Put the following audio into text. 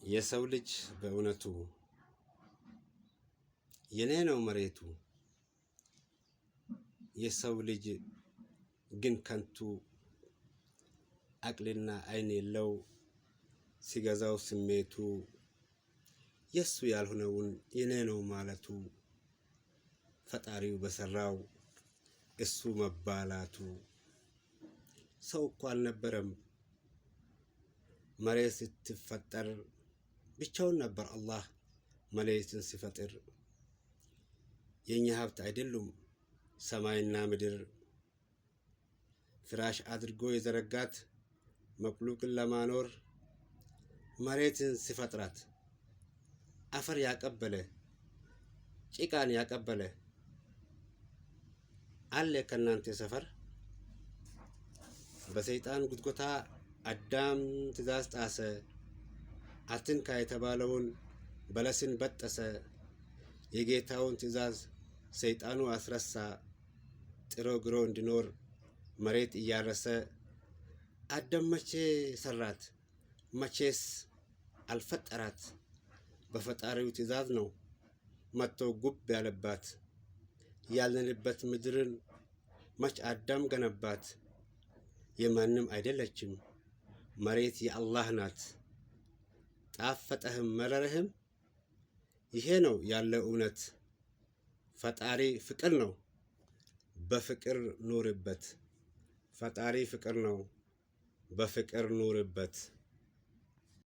የሰው ልጅ በእውነቱ የኔ ነው መሬቱ። የሰው ልጅ ግን ከንቱ አቅልና አይን የለው ሲገዛው ስሜቱ የሱ ያልሆነውን የኔ ነው ማለቱ ፈጣሪው በሰራው እሱ መባላቱ። ሰው እኮ አልነበረም መሬት ስትፈጠር ብቻውን ነበር አላህ መሬትን ሲፈጥር። የኛ ሀብት አይደሉም ሰማይና ምድር ፍራሽ አድርጎ የዘረጋት መክሉቅን ለማኖር መሬትን ሲፈጥራት አፈር ያቀበለ ጭቃን ያቀበለ አለ ከናንተ ሰፈር። በሰይጣን ጉትጎታ አዳም ትእዛዝ ጣሰ፣ አትንካ የተባለውን በለስን በጠሰ። የጌታውን ትእዛዝ ሰይጣኑ አስረሳ፣ ጥሮ ግሮ እንዲኖር መሬት እያረሰ። አዳም መቼ ሰራት መቼስ አልፈጠራት፣ በፈጣሪው ትእዛዝ ነው መጥቶ ጉብ ያለባት። ያለንበት ምድርን መች አዳም ገነባት፣ የማንም አይደለችም መሬት የአላህ ናት። ጣፈጠህም መረረህም ይሄ ነው ያለው እውነት። ፈጣሪ ፍቅር ነው በፍቅር ኑርበት። ፈጣሪ ፍቅር ነው በፍቅር ኑርበት።